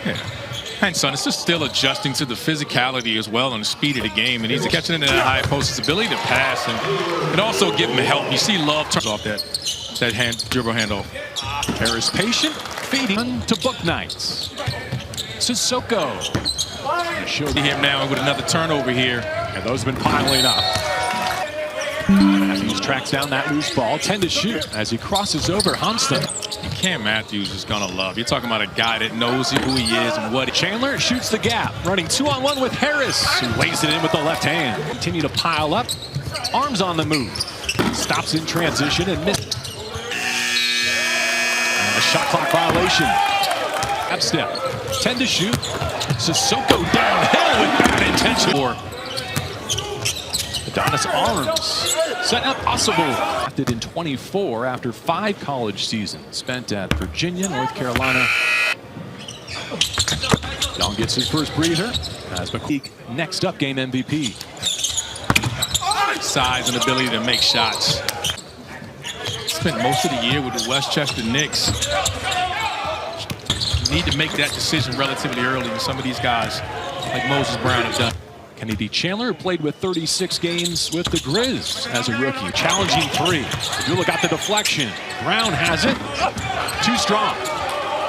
Yeah. And son, it's just still adjusting to the physicality as well and the speed of the game. And he's catching it in that high post. His ability to pass and also give him help. You see Love turns off that dribble handoff. Harris patient, feeding to Book Knights. Sissoko. See him now with another turnover here. And those have been piling up. Matthews tracks down that loose ball, 10 to shoot as he crosses over Hunston. Cam Matthews is gonna love. You're talking about a guy that knows who he is and what. Chandler shoots the gap, running 2-on-1 with Harris, who lays it in with the left hand. Continue to pile up, arms on the move. Stops in transition and misses. And a shot clock violation. Up step, 10 to shoot. Sissoko downhill with bad intention. Adonis Arms, setting up possible. Drafted in 24 after 5 college seasons spent at Virginia, North Carolina. Young gets his first breather as McQueen next up game MVP. Size and ability to make shots. Spent most of the year with the Westchester Knicks. You need to make that decision relatively early with some of these guys like Moses Brown have done. Kennedy Chandler played with 36 games with the Grizz as a rookie. Challenging three. Padula got the deflection. Brown has it. Too strong.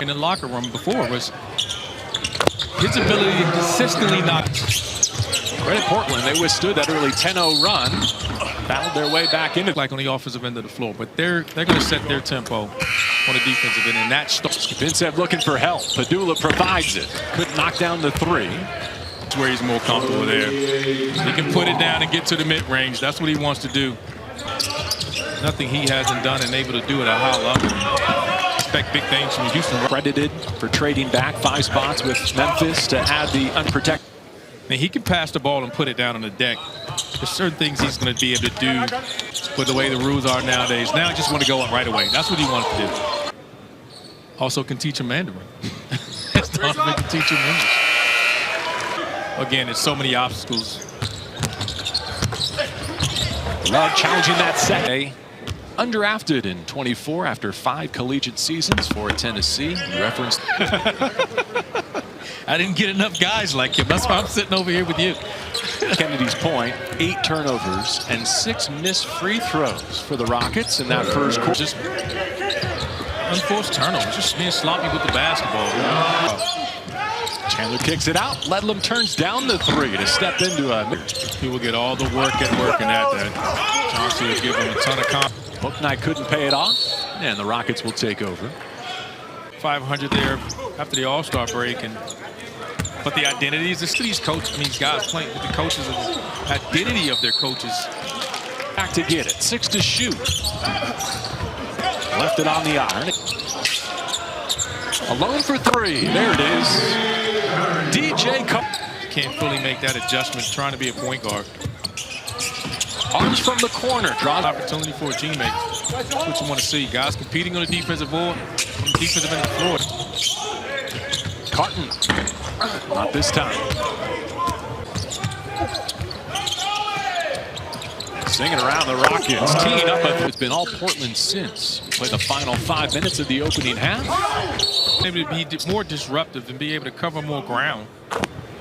In the locker room before was his ability to consistently knock. Right at Portland, they withstood that early 10-0 run. Battled their way back into like on the offensive end of the floor, but they're going to set their tempo on the defensive end, and that starts. Vincev looking for help. Padula provides it. Couldn't knock down the three. That's where he's more comfortable there. He can put it down and get to the mid-range. That's what he wants to do. Nothing he hasn't done and able to do at a high level. Expect big things from Houston. Credited for trading back 5 spots with Memphis to add the unprotected. And he can pass the ball and put it down on the deck. There's certain things he's going to be able to do with the way the rules are nowadays. Now I just want to go up right away. That's what he wants to do. Also can teach him Mandarin. Donovan can teach him English. Again, there's so many obstacles. Love challenging that second. Undrafted in 24 after 5 collegiate seasons for Tennessee. You referenced. I didn't get enough guys like him. That's why I'm sitting over here with you. Kennedy's point, 8 turnovers and 6 missed free throws for the Rockets in that first quarter. Just unforced turnovers, just being sloppy with the basketball. Chandler kicks it out. Ledlam turns down the 3 to step into a. He will get all the work and working at that. Johnson will give him a ton of confidence. Book Knight couldn't pay it off, and the Rockets will take over. 500 there after the All-Star break, but the identities, these coaches, these guys playing with the coaches, and the identity of their coaches. Back to get it, 6 to shoot. Left it on the iron. Alone for 3. There it is. DJ can't fully make that adjustment, trying to be a point guard. Arms from the corner. Draws opportunity for a teammate. That's what you want to see. Guys competing on the defensive board, on the defensive end of the floor. Carton. Not this time. Singing around the Rockets. Teeing up. It's been all Portland since. Play the final 5 minutes of the opening half. Maybe to be more disruptive and be able to cover more ground.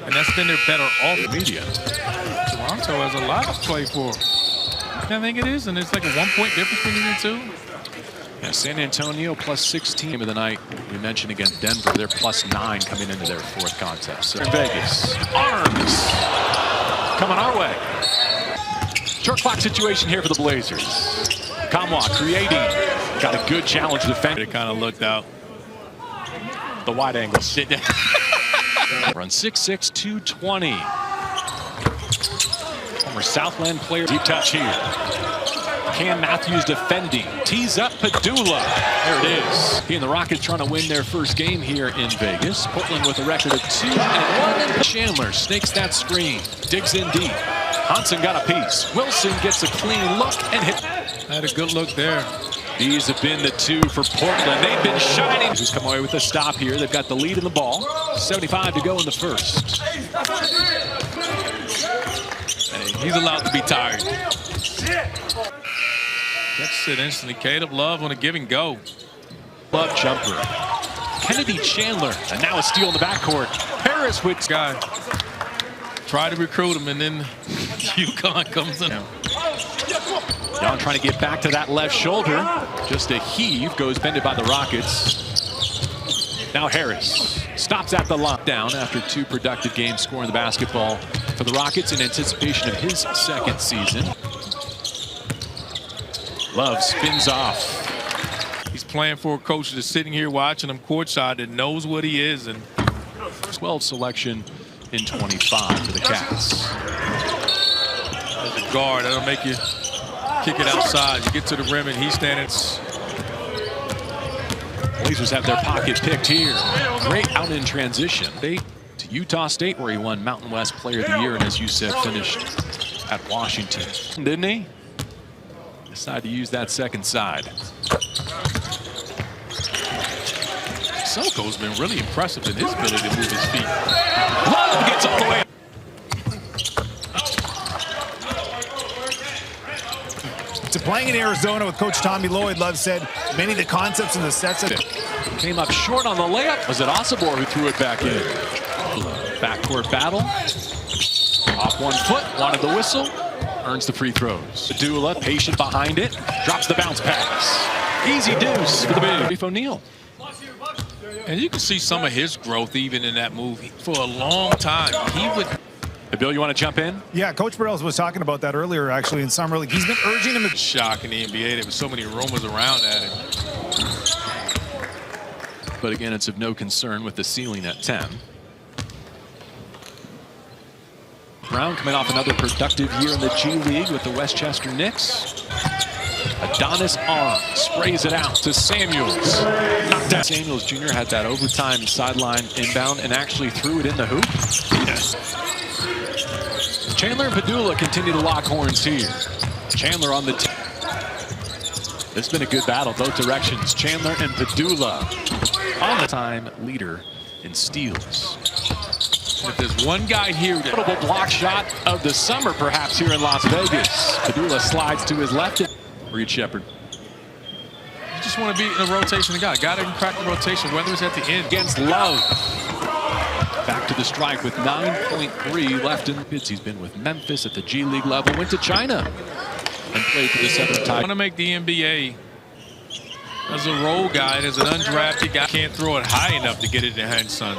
And that's been their better off media. Toronto has a lot to play for. I think it is, and it's like a 1-point difference between the two. Yeah, San Antonio plus 16 of the night. We mentioned against Denver, they're plus 9 coming into their 4th contest. So Vegas. Arms. Coming our way. Short clock situation here for the Blazers. Kamwa creating. Got a good challenge defense. It kind of looked out. The wide angle. Run 6'6", 220. Former Southland player. Deep touch here. Cam Matthews defending. Tees up Padula. There it is. He and the Rockets trying to win their first game here in Vegas. Portland with a record of 2-1. And Chandler snakes that screen. Digs in deep. Hansen got a piece. Wilson gets a clean look and hit. Had a good look there. These have been the 2 for Portland. They've been shining. Who's come away with a stop here. They've got the lead in the ball. 75 to go in the first. Hey, he's allowed to be tired. Gets it instantly. Caleb Love on a give and go. Love jumper. Kennedy Chandler. And now a steal in the backcourt. Harris with guy. Try to recruit him, and then UConn comes in. Young trying to get back to that left shoulder. Just a heave, goes bended by the Rockets. Now Harris stops at the lockdown after 2 productive games scoring the basketball for the Rockets in anticipation of his second season. Love spins off. He's playing for a coach that's sitting here watching him courtside that knows what he is. And 12 selection in 25 for the Cats. As a guard, that'll make you kick it outside. You get to the rim and he's standing. Blazers have their pocket picked here. Great out in transition. To Utah State, where he won Mountain West Player of the Year, and as you said, finished at Washington. Didn't he? Decided to use that second side. Selko's been really impressive in his ability to move his feet. Love gets all the way. To playing in Arizona with Coach Tommy Lloyd, Love said many of the concepts and the sets that came up short on the layup. Was it Osibor who threw it back in? Backcourt battle. Off 1 foot, wanted the whistle. Earns the free throws. Padula patient behind it. Drops the bounce pass. Easy deuce for the big. Beef O'Neal. And you can see some of his growth even in that move. For a long time, he would. Bill, you want to jump in? Yeah, Coach Burrells was talking about that earlier, actually, in Summer League. He's been urging him to shock in the NBA. There was so many rumors around that. But again, it's of no concern with the ceiling at 10. Brown coming off another productive year in the G League with the Westchester Knicks. Adonis Arm sprays it out to Samuels. Knocked down. Samuels Jr. had that overtime sideline inbound and actually threw it in the hoop. Chandler and Padula continue to lock horns here. Chandler on the this has been a good battle both directions. Chandler and Padula on the time leader in steals. If there's one guy here, notable block shot of the summer perhaps here in Las Vegas. Padula slides to his left. Reed Shepard. You just want to be in a rotation. Guy that can crack the rotation, whether it's at the end. Against Love. Back to the strike with 9.3 left in the pits. He's been with Memphis at the G League level. Went to China and played for the 7th time. Want to make the NBA as a role guy, as an undrafted guy. Can't throw it high enough to get it in hand, son.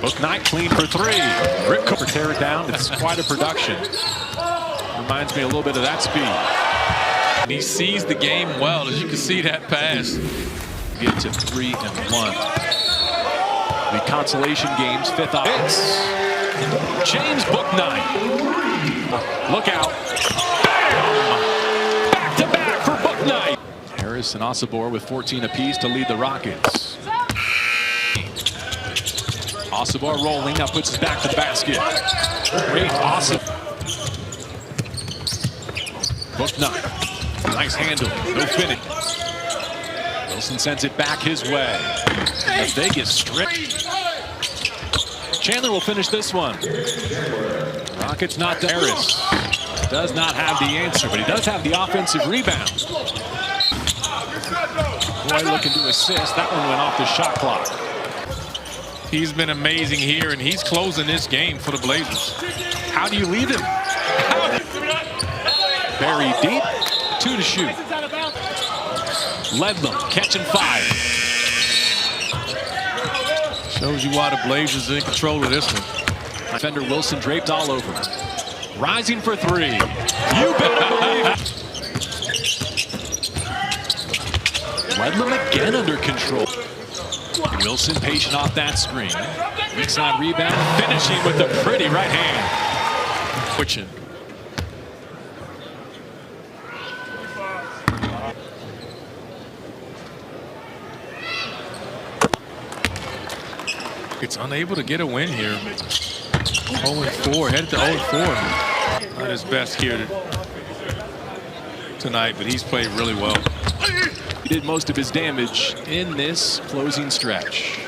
Bouknight clean for 3. Rip Cooper tear it down. It's quite a production. Reminds me a little bit of that speed. He sees the game well, as you can see that pass. Get to 3 and 1. The consolation games, 5th offense. James Bouknight. Look out. Back to back for Bouknight. Harris and Osibor with 14 apiece to lead the Rockets. Osibor rolling, now puts his back to the basket. Great Osibor. Bouknight. Nice handle, no finish. Wilson sends it back his way. As Vegas strip. Chandler will finish this one. Rockets not to Harris. Does not have the answer, but he does have the offensive rebound. Boy looking to assist. That one went off the shot clock. He's been amazing here, and he's closing this game for the Blazers. How do you leave him? Very deep. 2 to shoot. Ledlam catching 5. Shows you why the Blazers are in control of this one. Defender Wilson draped all over him. Rising for 3. You better believe it. Ledlam again under control. Wilson patient off that screen. Weak side rebound. Finishing with the pretty right hand. Twitching. It's unable to get a win here. 0-4, headed to 0-4. Not his best here tonight, but he's played really well. He did most of his damage in this closing stretch.